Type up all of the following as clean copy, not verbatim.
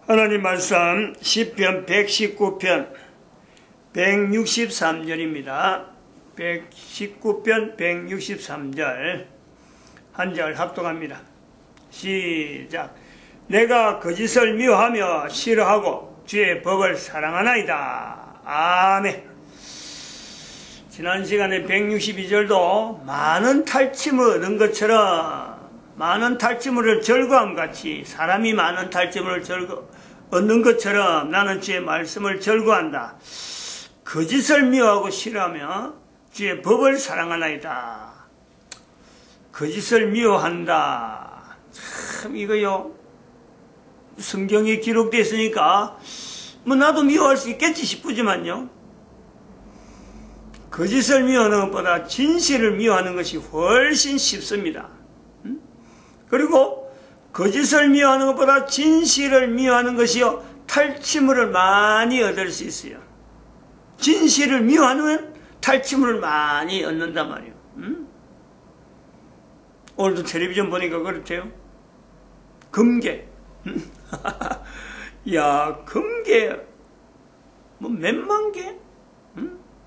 하나님 말씀 시편 119편 163절입니다. 119편 163절 한 절 합독합니다. 시작. 내가 거짓을 미워하며 싫어하고 주의 법을 사랑하나이다. 아멘. 지난 시간에 162절도 많은 탈취물을 얻은 것처럼 많은 탈취물을 절거함같이 사람이 많은 탈취물을 얻는 것처럼 나는 주의 말씀을 절거한다. 거짓을 미워하고 싫어하며 주의 법을 사랑하나이다. 거짓을 미워한다. 참 이거요. 성경에 기록되어 있으니까 뭐 나도 미워할 수 있겠지 싶지만요. 거짓을 미워하는 것보다 진실을 미워하는 것이 훨씬 쉽습니다. 그리고 거짓을 미워하는 것보다 진실을 미워하는 것이요 탈취물을 많이 얻을 수 있어요. 진실을 미워하면 탈취물을 많이 얻는단 말이에요. 오늘도 텔레비전 보니까 그렇대요. 금괴. 야, 금괴 뭐 몇만 개?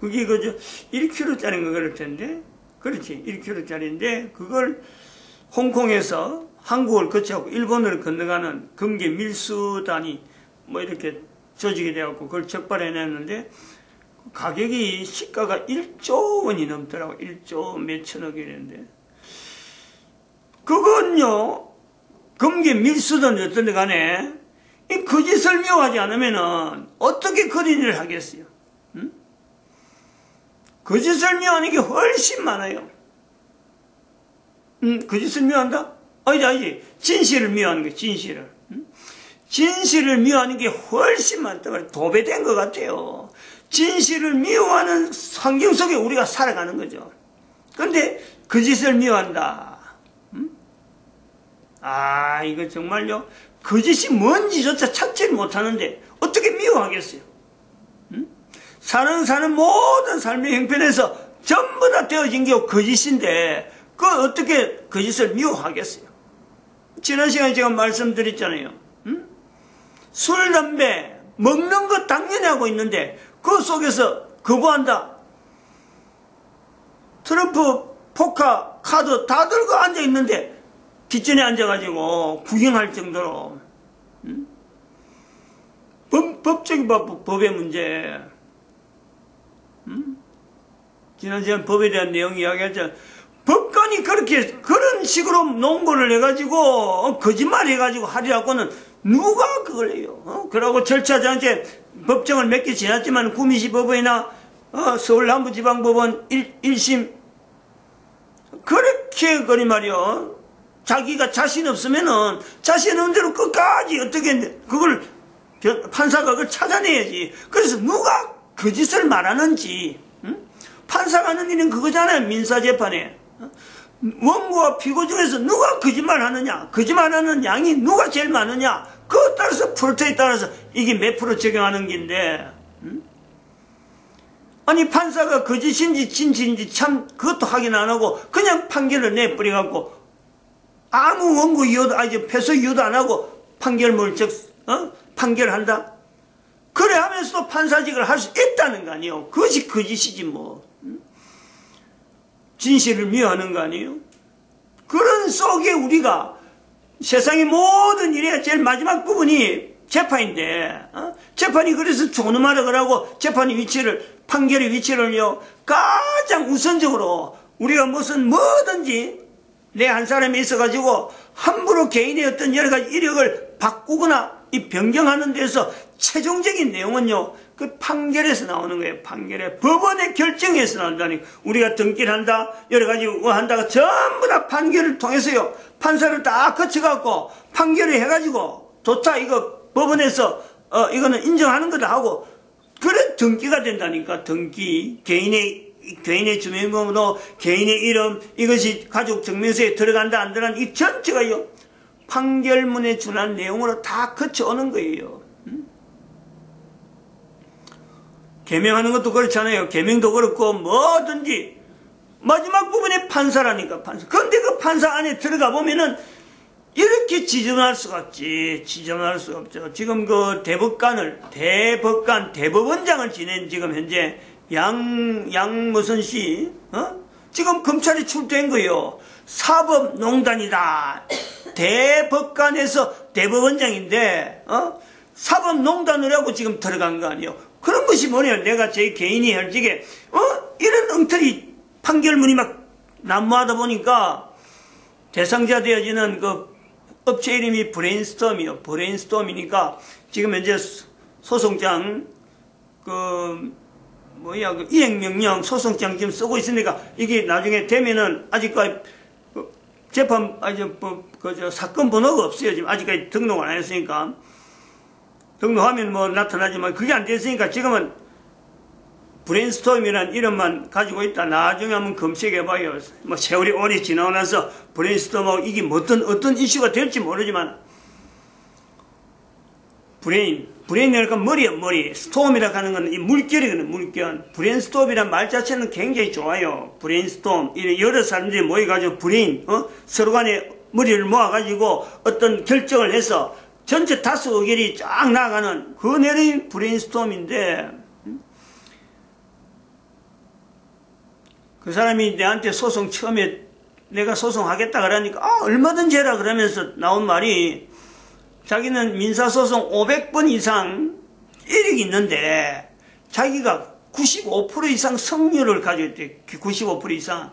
그게 그저 1kg짜리인가 그럴 텐데, 그렇지, 1kg짜리인데 그걸 홍콩에서 한국을 거쳐갖고 일본으로 건너가는 금괴 밀수단이 뭐 이렇게 조직이 되어갖고 그걸 적발해냈는데 가격이 시가가 1조 원이 넘더라고. 1조 몇천억이랬는데 그건요 금괴 밀수든 어떤데 간에 이 거짓을 미워하지 않으면은 어떻게 그런 일을 하겠어요? 거짓을 미워하는 게 훨씬 많아요. 거짓을 미워한다? 아니지. 진실을 미워하는 게 진실을. 진실을 미워하는 게 훨씬 많다. 도배된 것 같아요. 진실을 미워하는 환경 속에 우리가 살아가는 거죠. 그런데 거짓을 미워한다. 아, 이거 정말요. 거짓이 뭔지조차 찾지를 못하는데 어떻게 미워하겠어요? 사는 모든 삶의 형편에서 전부 다 되어진 게 거짓인데 그걸 어떻게 거짓을 미워하겠어요? 지난 시간에 제가 말씀드렸잖아요. 술, 담배, 먹는 것 당연히 하고 있는데 그 속에서 거부한다. 트럼프, 포카, 카드 다 들고 앉아있는데 뒷전에 앉아가지고 구경할 정도로 법적인 법의 문제. 지난 시간 법에 대한 내용 이야기했잖아요. 법관이 그렇게 그런 식으로 농고를 해가지고 거짓말 해가지고 하리라고는 누가 그걸 해요? 그러고 절차장제 법정을 몇 개 지났지만 구미시 법원이나 서울 남부지방법원 1심 그렇게 거리 말이요. 자기가 자신 없으면은 자신 없는 대로 끝까지 어떻게 그걸 판사가 그걸 찾아내야지. 그래서 누가 거짓을 말하는지 판사가 하는 일은 그거잖아요. 민사재판에 원고와 피고 중에서 누가 거짓말하느냐, 거짓말하는 양이 누가 제일 많으냐, 그것 따라서 프로테에 따라서 이게 몇 프로 적용하는 건데, 아니 판사가 거짓인지 진실인지 참 그것도 확인 안 하고 그냥 판결을 내버려갖고 아무 원고 이유도 아니 패소 이유도 안 하고 판결문을 판결한다. 그래 하면서도 판사직을 할 수 있다는 거 아니에요. 그것이 거짓이지 뭐. 진실을 미워하는 거 아니에요? 그런 속에 우리가 세상의 모든 일의 제일 마지막 부분이 재판인데, 재판이 그래서 존엄하라 그러고 재판의 위치를, 판결의 위치를요, 가장 우선적으로 우리가 무슨 뭐든지 내 한 사람이 있어가지고 함부로 개인의 어떤 여러 가지 이력을 바꾸거나 이 변경하는 데서 최종적인 내용은요, 그 판결에서 나오는 거예요. 판결에 법원의 결정에서 나온다니. 우리가 등기를 한다, 여러 가지 한다가 전부 다 판결을 통해서요, 판사를 다 거쳐갖고 판결을 해가지고 좋다 이거 법원에서 이거는 인정하는 거다 하고 그래 등기가 된다니까. 등기 개인의 주민번호, 개인의 이름 이것이 가족 증명서에 들어간다 안 들어간다 이 전체가요 판결문에 준한 내용으로 다 거쳐오는 거예요. 개명하는 것도 그렇잖아요. 개명도 그렇고 뭐든지 마지막 부분에 판사라니까 판사. 그런데 그 판사 안에 들어가 보면은 이렇게 지정할 수가 없지. 지정할 수가 없죠. 지금 그 대법원장을 지낸 지금 현재 무슨 씨, 지금 검찰이 출두한 거요. 사법농단이다. 대법관에서 대법원장인데, 사법농단을 하고 지금 들어간 거 아니에요. 그런 것이 뭐냐. 내가 제 개인이 혈직에, 이런 엉터리 판결문이 막 난무하다 보니까 대상자 되어지는 그 업체 이름이 브레인스톰이요. 브레인스톰이니까 지금 현재 소송장, 그 이행명령 소송장 지금 쓰고 있으니까 이게 나중에 되면은 아직까지 재판, 사건 번호가 없어요. 지금 아직까지 등록을 안 했으니까. 등록하면 뭐 나타나지만 그게 안 됐으니까 지금은 브레인스톰이라는 이름만 가지고 있다. 나중에 한번 검색해봐요. 뭐 세월이 오래 지나고 나서 브레인스톰하고 이게 어떤 이슈가 될지 모르지만 브레인이라니까 머리야, 머리. 스톰이라고 하는 건 이 물결이거든, 물결. 브레인스톰이란 말 자체는 굉장히 좋아요. 브레인스톰. 여러 사람들이 모여가지고 서로 간에 머리를 모아가지고 어떤 결정을 해서 전체 다수 의견이 쫙 나가는 그 내용이 브레인스톰인데, 그 사람이 내한테 소송 처음에 내가 소송하겠다 그러니까, 얼마든지 해라 그러면서 나온 말이, 자기는 민사소송 500번 이상 이력이 있는데 자기가 95% 이상 승률을 가지고 있대. 95% 이상.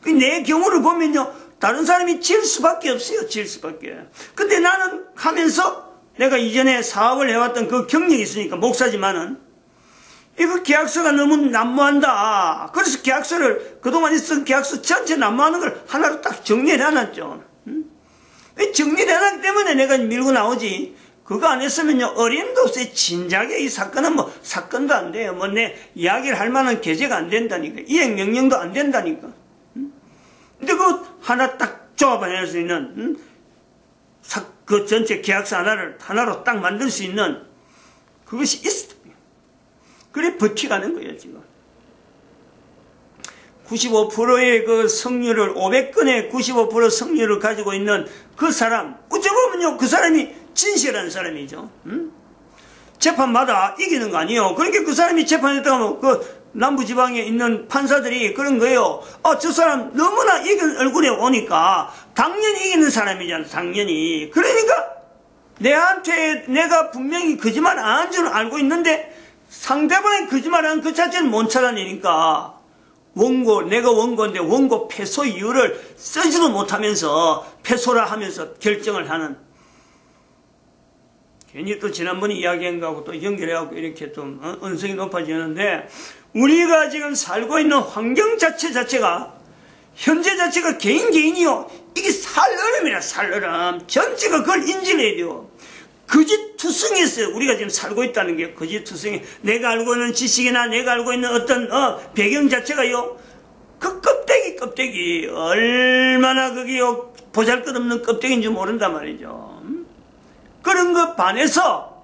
내 경우를 보면요, 다른 사람이 질 수밖에 없어요. 질 수밖에. 근데 나는 하면서 내가 이전에 사업을 해왔던 그 경력이 있으니까, 목사지만은 이거 계약서가 너무 난무한다. 그래서 계약서를, 그동안 있었던 계약서 전체 난무하는 걸 하나로 딱 정리를 해놨죠. 정리를 해놨기 때문에 내가 밀고 나오지. 그거 안 했으면요, 어림도 없어요. 진작에 이 사건은 뭐, 사건도 안 돼요. 뭐, 내 이야기를 할 만한 계제가 안 된다니까. 이행명령도 안 된다니까. 근데 그 하나 딱 조합해낼 수 있는, 그 전체 계약서 하나로 딱 만들 수 있는 그것이 있어. 그래, 버티가는 거예요, 지금. 95%의 그 승률을, 500건의 95% 승률을 가지고 있는 그 사람, 어쩌보면요, 그 사람이 진실한 사람이죠. 재판마다 이기는 거 아니에요. 그러니까 그 사람이 재판했다가 하면 그 남부지방에 있는 판사들이 그런 거예요. 저 사람 너무나 이긴 얼굴에 오니까 당연히 이기는 사람이잖아, 당연히. 그러니까 내한테 내가 분명히 거짓말 안 한 줄은 알고 있는데 상대방이 거짓말하는 그 자체는 못 찾아내니까 내가 원고인데 원고 패소 이유를 쓰지도 못하면서 패소라 하면서 결정을 하는. 괜히 또 지난번에 이야기한 거하고 또 연결해갖고 이렇게 좀 언성이 높아지는데, 우리가 지금 살고 있는 환경 자체가 현재 자체가 개인이요. 이게 살얼음이라, 살얼음. 전체가 그걸 인지를 해야 돼요. 거짓투성이었어요. 우리가 지금 살고 있다는 게 거짓투성이. 내가 알고 있는 지식이나 내가 알고 있는 어떤 배경 자체가요, 그 껍데기 얼마나 그게요 보잘것없는 껍데기인지 모른단 말이죠. 그런 것 반해서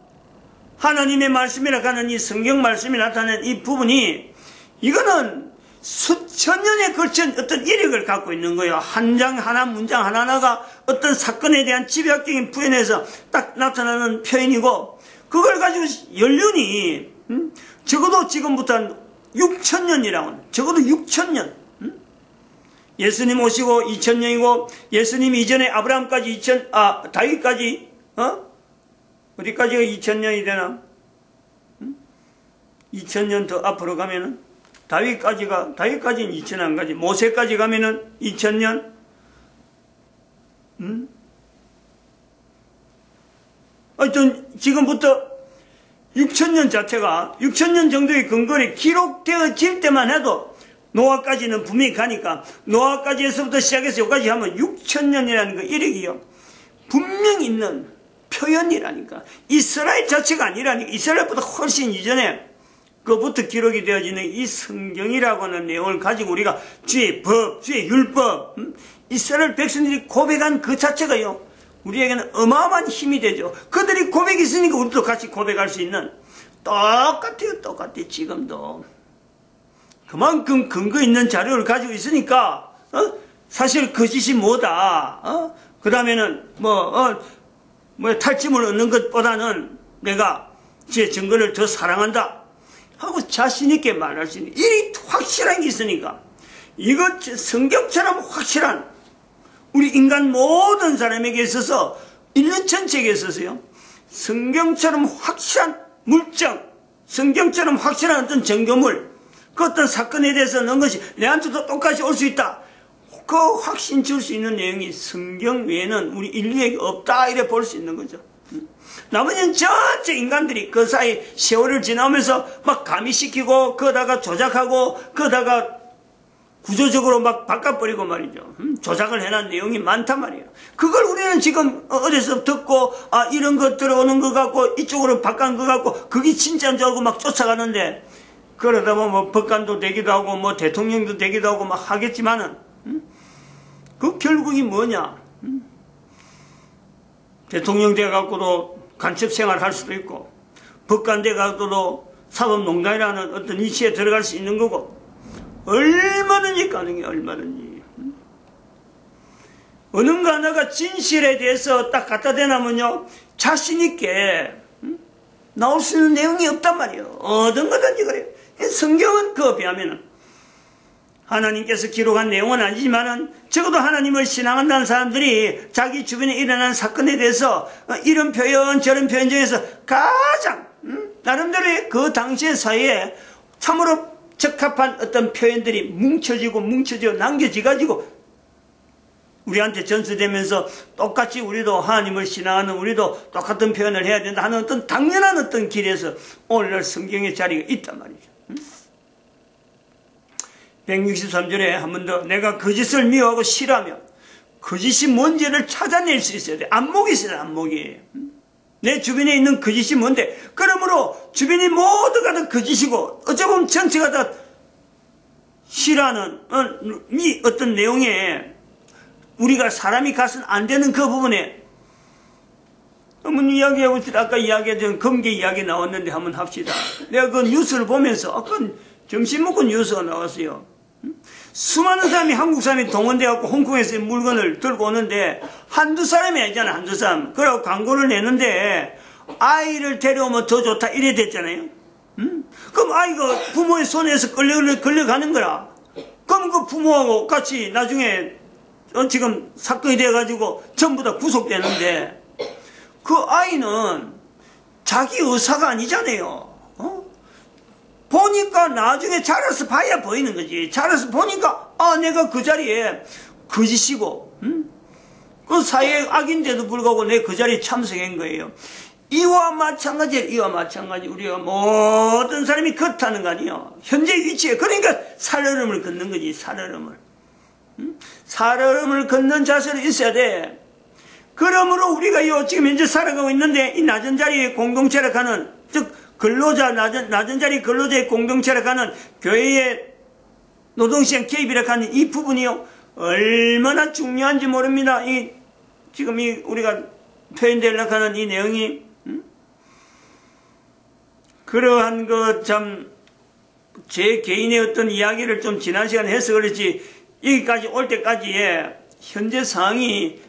하나님의 말씀이라 하는 이 성경 말씀이 나타낸 이 부분이, 이거는 수천 년에 걸친 어떤 이력을 갖고 있는 거예요. 한 장 하나, 문장 하나하나가 어떤 사건에 대한 집약적인 표현에서 딱 나타나는 표현이고, 그걸 가지고 연륜이 적어도 지금부터 한 6,000년이라고, 적어도 6,000년. 예수님 오시고 2,000년이고, 예수님 이전에 아브라함까지 다윗까지, 어디까지가 2,000년이 되나? 2,000년 더 앞으로 가면은, 다윗까지는 2,000년 안 가지. 모세까지 가면은 2,000년? 하여튼, 지금부터 6,000년 자체가, 6,000년 정도의 근거리 기록되어질 때만 해도, 노아까지는 분명히 가니까, 노아까지에서부터 시작해서 여기까지 하면 6,000년이라는 그 이력이요, 분명히 있는 표현이라니까. 이스라엘 자체가 아니라니까. 이스라엘보다 훨씬 이전에 그부터 기록이 되어지는 이 성경이라고 하는 내용을 가지고 우리가 주의 법, 주의 율법, 이스라엘 백성들이 고백한 그 자체가요, 우리에게는 어마어마한 힘이 되죠. 그들이 고백이 있으니까 우리도 같이 고백할 수 있는, 똑같아요. 지금도. 그만큼 근거 있는 자료를 가지고 있으니까, 사실 거짓이 뭐다, 그 다음에는 탈짐을 얻는 것보다는 내가 제 증거를 더 사랑한다 하고 자신있게 말할 수 있는 이 확실한 게 있으니까, 이것 성경처럼 확실한 우리 인간 모든 사람에게 있어서, 인류 전체에게 있어서요, 성경처럼 확실한 물정, 성경처럼 확실한 어떤 증거물, 그 어떤 사건에 대해서 넣은 것이 내한테도 똑같이 올 수 있다, 그 확신 줄 수 있는 내용이 성경 외에는 우리 인류에게 없다, 이래 볼 수 있는 거죠. 나머지는 전체 인간들이 그 사이 세월을 지나면서 막 가미시키고, 그다가 조작하고, 그다가 구조적으로 막 바꿔버리고 말이죠. 조작을 해놓은 내용이 많단 말이에요. 그걸 우리는 지금 어디서 듣고, 이런 것 들어오는 것 같고, 이쪽으로 바꾼 것 같고, 그게 진짜인 줄 알고 막 쫓아가는데, 그러다 보면 뭐 법관도 되기도 하고, 뭐 대통령도 되기도 하고 막 하겠지만은, 그 결국이 뭐냐? 대통령 돼갖고도 간첩 생활 할 수도 있고, 법관 돼갖고도 사법농단이라는 어떤 이치에 들어갈 수 있는 거고, 얼마든지 가능해, 얼마든지. 어느가 하나가 진실에 대해서 딱 갖다 대나면요, 자신있게 나올 수 있는 내용이 없단 말이에요. 어떤 거든지 그래요. 성경은 그에 비하면은 하나님께서 기록한 내용은 아니지만은, 적어도 하나님을 신앙한다는 사람들이 자기 주변에 일어나는 사건에 대해서 이런 표현 저런 표현 중에서 가장 나름대로의 그 당시의 사회에 참으로 적합한 어떤 표현들이 뭉쳐지고 남겨져가지고 우리한테 전수되면서, 똑같이 우리도 하나님을 신앙하는 우리도 똑같은 표현을 해야 된다 하는 어떤 당연한 어떤 길에서 오늘날 성경의 자리가 있단 말이죠. 163절에 한 번 더, 내가 거짓을 미워하고 싫어하며 거짓이 뭔지를 찾아낼 수 있어야 돼. 안목이 있어요, 안목이. 내 주변에 있는 거짓이 뭔데? 그러므로 주변이 모두가 다 거짓이고, 어찌 보면 전체가 다 싫어하는 이 어떤 내용에 우리가 사람이 가서는 안 되는 그 부분에 한번 이야기하고 있을 때, 아까 이야기했던 검게 이야기 나왔는데 한번 합시다. 내가 그 뉴스를 보면서 아까 점심 먹고 뉴스가 나왔어요. 수많은 사람이, 한국 사람이 동원돼갖고 홍콩에서 물건을 들고 오는데 한두 사람이 아니잖아, 한두 사람. 그래서 광고를 내는데 아이를 데려오면 더 좋다 이래 됐잖아요. 그럼 아이가 부모의 손에서 끌려가는 거라. 그럼 그 부모하고 같이 나중에 지금 사건이 돼가지고 전부 다 구속되는데, 그 아이는 자기 의사가 아니잖아요. 보니까 나중에 자라서 봐야 보이는 거지. 자라서 보니까 내가 그 자리에 거짓이고 그 사회의 악인데도 불구하고 내 그 자리에 참석한 거예요. 이와 마찬가지 우리가 모든 사람이 그렇다는 거 아니에요. 현재 위치에. 그러니까 살얼음을 걷는 거지, 살얼음을. 살얼음을 걷는 자세로 있어야 돼. 그러므로 우리가 지금 현재 살아가고 있는데, 이 낮은 자리에 공동체를 가는, 즉 근로자, 낮은 자리 근로자의 공동체를 가는 교회의 노동시장 개입이라 하는 이 부분이요, 얼마나 중요한지 모릅니다. 지금 우리가 표현되려고 하는 이 내용이, 그러한 제 개인의 어떤 이야기를 좀 지난 시간에 해서 그렇지, 여기까지 올 때까지의 현재 상황이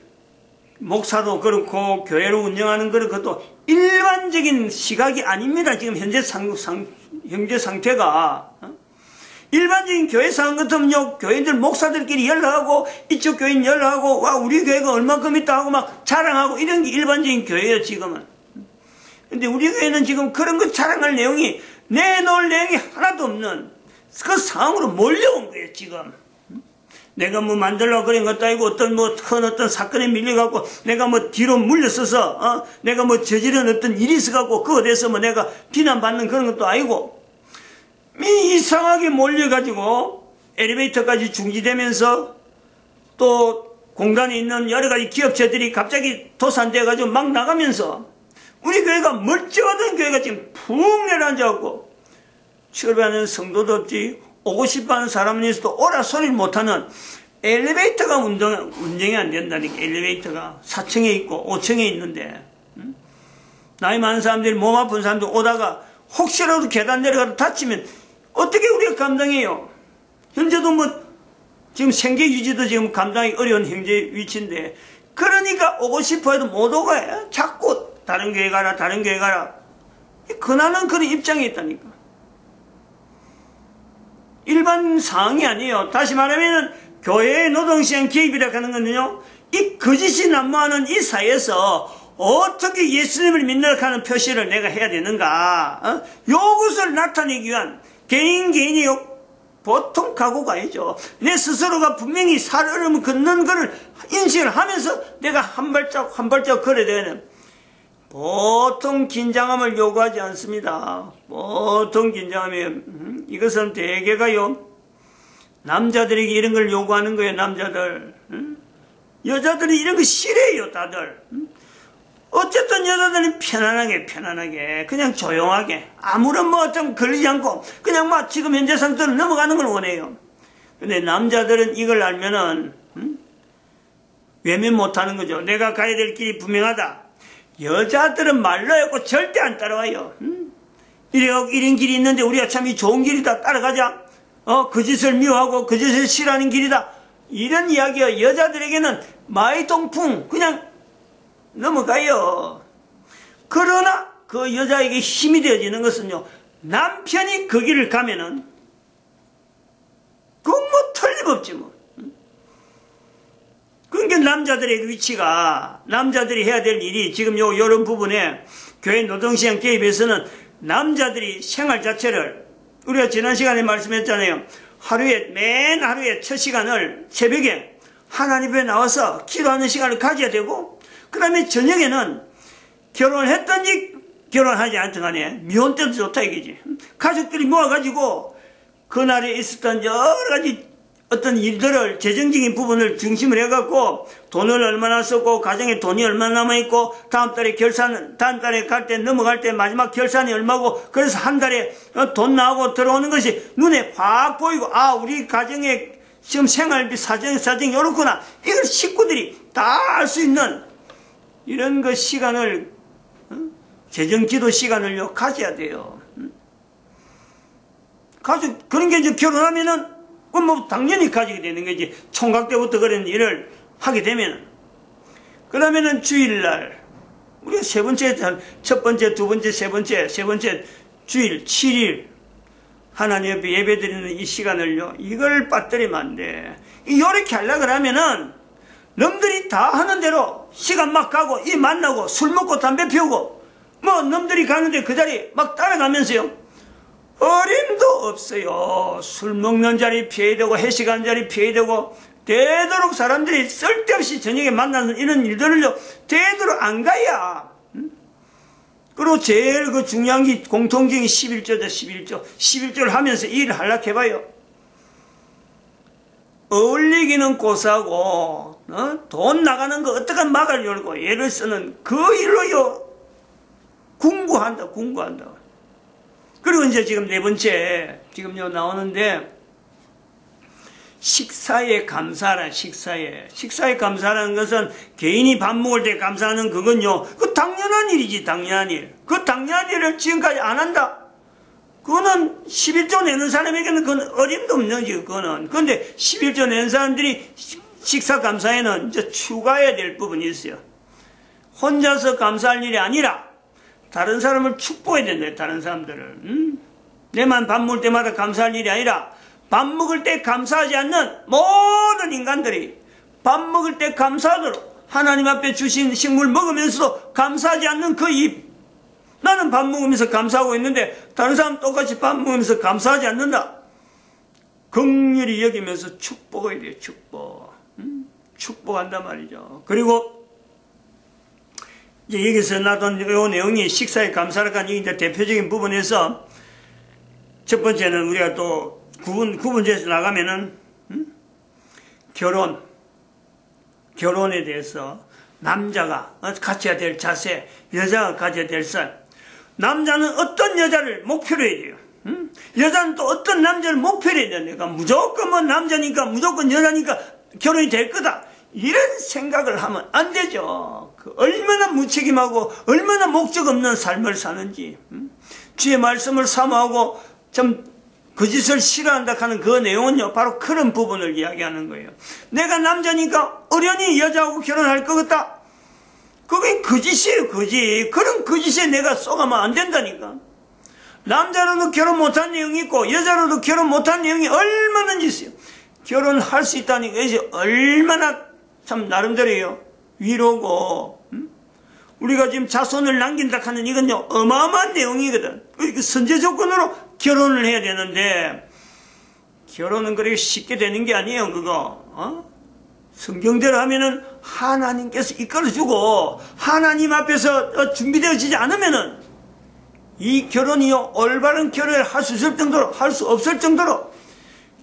목사도 그렇고 교회로 운영하는 그것도 일반적인 시각이 아닙니다. 지금 현재 상태가. 일반적인 교회 상황 같으면요, 교회들 목사들끼리 연락하고, 이쪽 교인 연락하고, 와, 우리 교회가 얼마큼 있다 하고 막 자랑하고, 이런 게 일반적인 교회예요, 지금은. 근데 우리 교회는 지금 그런 거 자랑할 내용이, 내놓을 내용이 하나도 없는 그 상황으로 몰려온 거예요, 지금. 내가 뭐 만들려고 그런 것도 아니고, 큰 어떤 사건에 밀려갖고, 내가 뒤로 물려서서, 내가 저지른 어떤 일이 있어갖고, 그거 대해서 내가 비난받는 그런 것도 아니고, 이상하게 몰려가지고, 엘리베이터까지 중지되면서, 또, 공단에 있는 여러 가지 기업체들이 갑자기 도산돼가지고 막 나가면서, 우리 교회가 멀쩡하던 교회가 지금 푹 내려앉아갖고, 출발하는 성도도 없지, 오고 싶어하는 사람은 있어도 오라 소리를 못하는, 엘리베이터가 운전이 안 된다니까. 엘리베이터가 4층에 있고 5층에 있는데, 나이 많은 사람들이, 몸 아픈 사람들 오다가 혹시라도 계단 내려가도 다치면 어떻게 우리가 감당해요? 현재도 지금 생계 유지도 지금 감당이 어려운 현재 위치인데, 그러니까 오고 싶어 해도 못 오고 자꾸 다른 교회 가라, 다른 교회 가라. 그나는 그런 입장이 있다니까. 일반 상황이 아니에요. 다시 말하면 교회의 노동시간 개입이라고 하는 건요, 이 거짓이 난무하는 이 사회에서 어떻게 예수님을 믿는다고 하는 표시를 내가 해야 되는가, 요것을 나타내기 위한 개인이 보통 각오가 아니죠. 내 스스로가 분명히 살얼음을 걷는 것을 인식을 하면서 내가 한 발짝 걸어야 되는, 보통 긴장함을 요구하지 않습니다. 보통 긴장함이에요. 이것은 대개가요, 남자들에게 이런 걸 요구하는 거예요. 남자들. 여자들이 이런 거 싫어해요. 다들. 어쨌든 여자들은 편안하게 그냥 조용하게 아무런 뭐 좀 걸리지 않고 그냥 막 지금 현재 상태로 넘어가는 걸 원해요. 근데 남자들은 이걸 알면은 외면 못하는 거죠. 내가 가야 될 길이 분명하다. 여자들은 말로 했고 절대 안 따라와요. 이런 길이 있는데 우리가 참 이 좋은 길이다, 따라가자. 그 짓을 미워하고 그 짓을 싫어하는 길이다, 이런 이야기가 여자들에게는 마이동풍 그냥 넘어가요. 그러나 그 여자에게 힘이 되어지는 것은요, 남편이 그 길을 가면은 그건 뭐 틀림없지 뭐. 그러니까 남자들의 위치가, 남자들이 해야 될 일이 지금 요런 부분에 교회 노동시간 개입에서는 남자들이 생활 자체를, 우리가 지난 시간에 말씀했잖아요. 맨 하루에 첫 시간을 새벽에 하나님 앞에 나와서 기도하는 시간을 가져야 되고, 그 다음에 저녁에는 결혼을 했든지 결혼하지 않든 간에 미혼 때도 좋다 이거지. 가족들이 모아가지고 그날에 있었던 여러 가지 어떤 일들을, 재정적인 부분을 중심을 해갖고 돈을 얼마나 썼고 가정에 돈이 얼마나 남아있고 다음 달에 갈 때 넘어갈 때 마지막 결산이 얼마고, 그래서 한 달에 돈 나오고 들어오는 것이 눈에 확 보이고, 우리 가정에 지금 생활비 사정이 이렇구나, 이걸 식구들이 다 알 수 있는 이런 그 시간을, 재정기도 시간을요 가져야 돼요. 그런 게 이제 결혼하면은 그건 뭐 당연히 가지게 되는 거지. 총각 때부터 그런 일을 하게 되면. 그러면은 주일날 우리가 첫 번째, 두 번째, 세 번째 주일 7일 하나님 앞에 예배드리는 이 시간을요, 이걸 빠뜨리면 안 돼. 이렇게 하려고 하면은 놈들이 다 하는 대로 시간 막 가고 이 만나고 술 먹고 담배 피우고 뭐 놈들이 가는데 그 자리 막 따라가면서요, 어림도 없어요. 술 먹는 자리 피해야 되고 회식하는 자리 피해야 되고, 되도록 사람들이 쓸데없이 저녁에 만나는 이런 일들을요 되도록 안 가야. 그리고 제일 그 중요한 게 공통적인 11조죠. 11조를 하면서 이 일을 하려고 해봐요. 어울리기는 고사하고 돈 나가는 거 어떻게 막을 열고 애를 쓰는 그 일로요 궁구한다. 그리고 이제 지금 네 번째 지금요 나오는데, 식사에 감사라. 식사에 감사라는 것은 개인이 밥 먹을 때 감사하는 그건요, 그 당연한 일이지. 당연한 일. 그 당연한 일을 지금까지 안 한다, 그거는 11조 내는 사람에게는 그건 어림도 없는 거지. 그거는. 그런데 11조 내는 사람들이 식사 감사에는 이제 추가해야 될 부분이 있어요. 혼자서 감사할 일이 아니라 다른 사람을 축복해야 된다. 다른 사람들을. 내만 밥 먹을 때마다 감사할 일이 아니라 밥 먹을 때 감사하지 않는 모든 인간들이 밥 먹을 때 감사하도록, 하나님 앞에 주신 식물 먹으면서도 감사하지 않는 그 입. 나는 밥 먹으면서 감사하고 있는데 다른 사람 똑같이 밥 먹으면서 감사하지 않는다. 긍휼히 여기면서 축복해야 돼요. 축복한단 말이죠. 그리고 이제 여기서 나던 이 내용이 식사에 감사라고 하는 이제 대표적인 부분에서, 첫 번째는 우리가 또 구분제에서 나가면은 결혼에 대해서 남자가 갖춰야 될 자세, 여자가 가져야 될 살. 남자는 어떤 여자를 목표로 해야 돼요. 여자는 또 어떤 남자를 목표로 해야 되니까, 무조건 뭐 남자니까 무조건 여자니까 결혼이 될 거다, 이런 생각을 하면 안 되죠. 얼마나 무책임하고 얼마나 목적 없는 삶을 사는지, 주의 말씀을 사모하고 좀 거짓을 싫어한다 하는 그 내용은요, 바로 그런 부분을 이야기하는 거예요. 내가 남자니까 어련히 여자하고 결혼할 것 같다. 그게 거짓이에요, 거짓. 그런 거짓에 내가 속아면 안 된다니까. 남자로도 결혼 못한 내용이 있고, 여자로도 결혼 못한 내용이 얼마든지 있어요. 결혼할 수 있다니까, 이것이 얼마나 참 나름대로요, 위로고, 우리가 지금 자손을 남긴다 하는 이건요, 어마어마한 내용이거든. 선제 조건으로 결혼을 해야 되는데, 결혼은 그렇게 쉽게 되는 게 아니에요, 그거. 성경대로 하면은 하나님께서 이끌어주고, 하나님 앞에서 준비되어지지 않으면은, 이 결혼이요, 올바른 결혼을 할 수 있을 정도로, 할 수 없을 정도로,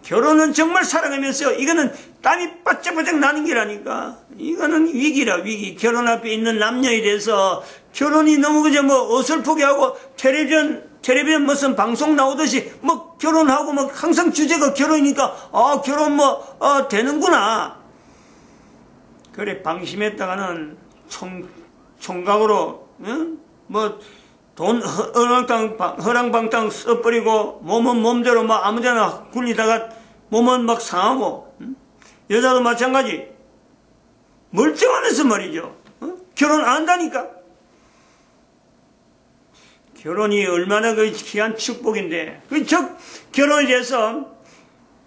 결혼은 정말 살아가면서요, 이거는 땀이 바짝바짝 나는 게라니까. 이거는 위기라, 위기. 결혼 앞에 있는 남녀에 대해서 결혼이 너무 그저 뭐 어설프게 하고 텔레비전 무슨 방송 나오듯이 뭐 결혼하고 뭐 항상 주제가 결혼이니까 결혼 되는구나. 그래, 방심했다가는 총각으로, 뭐 돈 허랑방탕 써버리고 몸은 몸대로 막 아무데나 굴리다가 몸은 막 상하고, 여자도 마찬가지. 멀쩡하면서 말이죠. 결혼 안 한다니까. 결혼이 얼마나 그 귀한 축복인데, 결혼에 대해서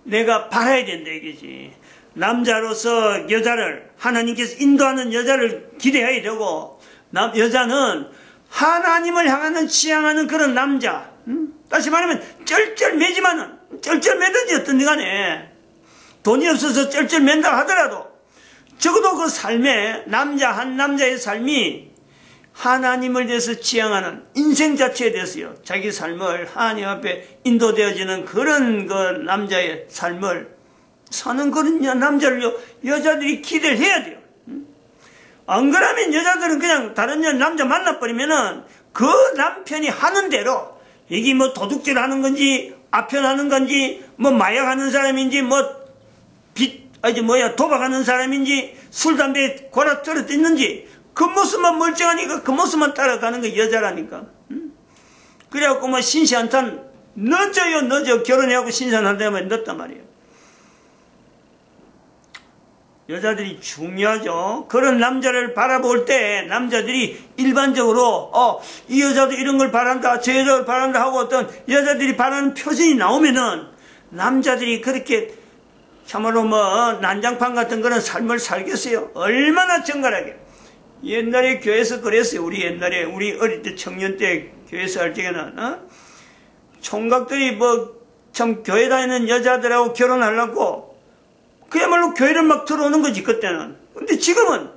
내가 바라야 된다 이거지. 남자로서 여자를, 하나님께서 인도하는 여자를 기대해야 되고, 여자는 하나님을 향하는 지향하는 그런 남자. 다시 말하면 쩔쩔매든지 어떤 간에 돈이 없어서 쩔쩔맨다 하더라도 적어도 그 삶에 한 남자의 삶이 하나님을 위해서 지향하는 인생 자체에 대해서요, 자기 삶을 하나님 앞에 인도되어지는 그런 그 남자의 삶을 사는 그런 남자를요, 여자들이 기대를 해야 돼요. 안 그러면 여자들은 그냥 다른 남자 만나버리면은 그 남편이 하는 대로, 이게 뭐 도둑질 하는 건지, 아편하는 건지, 뭐 마약하는 사람인지, 도박하는 사람인지, 술, 담배, 고라 떨어뜨리는지, 그 모습만 멀쩡하니까 그 모습만 따라가는 게 여자라니까. 그래갖고 뭐 신시한탄, 늦어. 결혼해갖고 신시한탄 늦단 말이에요. 여자들이 중요하죠. 그런 남자를 바라볼 때 남자들이 일반적으로 이 여자도 이런 걸 바란다, 저 여자를 바란다 하고 어떤 여자들이 바라는 표정이 나오면은 남자들이 그렇게 참으로 뭐 난장판 같은 그런 삶을 살겠어요. 얼마나 정갈하게. 옛날에 교회에서 그랬어요. 우리 어릴 때 청년 때 교회에서 할 적에는 총각들이 뭐 참 교회 다니는 여자들하고 결혼하려고 그야말로 교회를 막 들어오는 거지, 그때는. 근데 지금은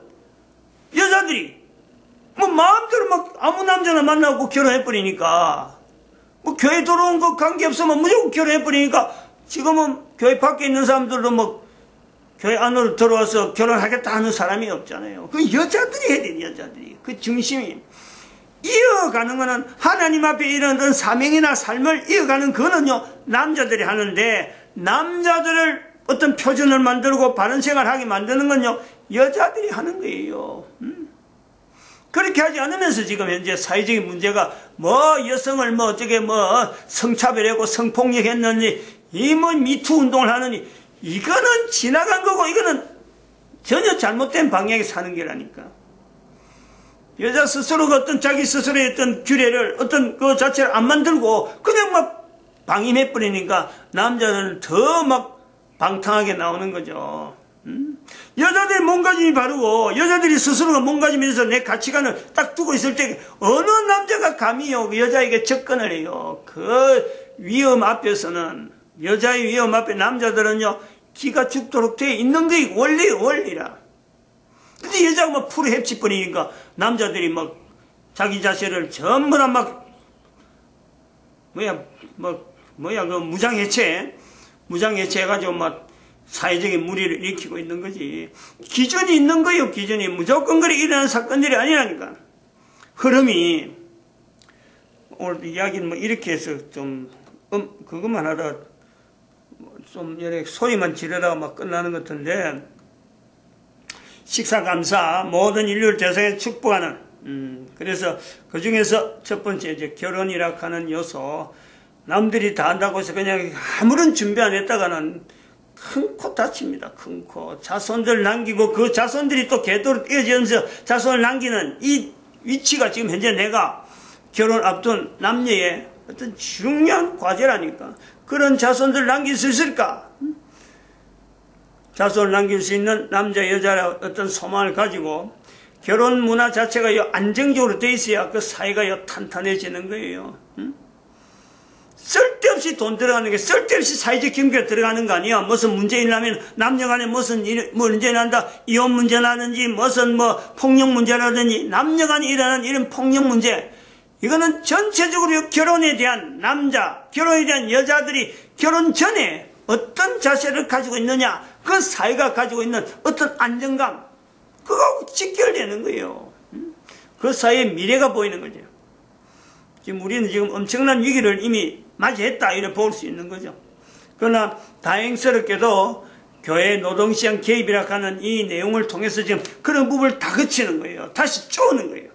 여자들이 뭐 마음대로 막 아무 남자나 만나고 결혼해버리니까, 뭐 교회 들어온 거 관계없으면 무조건 결혼해버리니까 지금은 교회 밖에 있는 사람들도 뭐 교회 안으로 들어와서 결혼하겠다 하는 사람이 없잖아요. 그 여자들이 해야 돼, 여자들이. 그 중심이. 이어가는 거는 하나님 앞에 이런 사명이나 삶을 이어가는 거는요, 남자들이 하는데, 남자들을 어떤 표준을 만들고 바른 생활하게 만드는 건요, 여자들이 하는 거예요. 그렇게 하지 않으면서 지금 현재 사회적인 문제가 여성을 어떻게 성차별하고 성폭력했는지, 미투 운동을 하느니, 이거는 지나간 거고, 이거는 전혀 잘못된 방향에 사는 게라니까. 여자 스스로가 어떤 자기 스스로의 어떤 규례를, 어떤 그 자체를 안 만들고, 그냥 방임해버리니까, 남자는 더 방탕하게 나오는 거죠. 여자들이 몸가짐이 바르고 여자들이 스스로가 몸가짐에서 내 가치관을 딱 두고 있을 때 어느 남자가 감히요 여자에게 접근을 해요. 그 위험 앞에서는, 여자의 위험 앞에 남자들은요 기가 죽도록 돼 있는 게 원리라. 근데 여자가 풀을 헤치버리니까 남자들이 자기 자신을 전부 다 그 무장해체해가지고 사회적인 무리를 일으키고 있는 거지. 기준이 있는 거예요, 기준이. 무조건 그렇게 일어나는 사건들이 아니라니까. 흐름이, 오늘 이야기는 이렇게 해서 그것만 하다가 이렇게 소리만 지르다가 끝나는 것 같은데, 식사감사, 모든 인류를 대상에 축복하는, 그래서 그 중에서 첫 번째, 이제 결혼이라 하는 요소, 남들이 다 한다고 해서 그냥 아무런 준비 안 했다가는 큰 코 다칩니다. 큰 코. 자손들 남기고 그 자손들이 또 궤도로 뛰어지면서 자손을 남기는 이 위치가 지금 현재 내가 결혼 앞둔 남녀의 어떤 중요한 과제라니까. 그런 자손들 남길 수 있을까? 자손을 남길 수 있는 남자 여자의 어떤 소망을 가지고 결혼 문화 자체가 안정적으로 돼 있어야 그 사회가 탄탄해지는 거예요. 쓸데없이 돈 들어가는 게 쓸데없이 사회적 경계가 들어가는 거 아니야. 무슨 문제 일어나면 남녀간에 무슨 문제 난다. 이혼 문제 나든지 무슨 폭력 문제라든지 남녀간에 일어나는 이런 폭력 문제. 이거는 전체적으로 결혼에 대한 결혼에 대한 여자들이 결혼 전에 어떤 자세를 가지고 있느냐. 그 사회가 가지고 있는 어떤 안정감. 그거하고 직결되는 거예요. 그 사회의 미래가 보이는 거죠. 지금 우리는 지금 엄청난 위기를 이미 맞이했다 이렇게 볼 수 있는 거죠. 그러나 다행스럽게도 교회 노동시장 개입이라 하는 이 내용을 통해서 지금 그런 부분을 다 거치는 거예요. 다시 쪼는 거예요.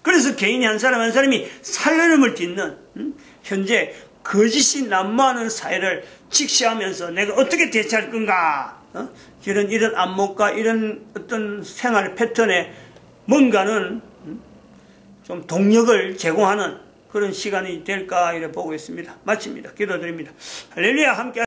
그래서 개인이 한 사람 한 사람이 살려름을 딛는 현재 거짓이 난무하는 사회를 직시하면서 내가 어떻게 대처할 건가. 이런 안목과 이런 어떤 생활 패턴에 뭔가는 좀 동력을 제공하는 그런 시간이 될까 이렇게 보고 있습니다. 마칩니다. 기도드립니다. 할렐루야. 함께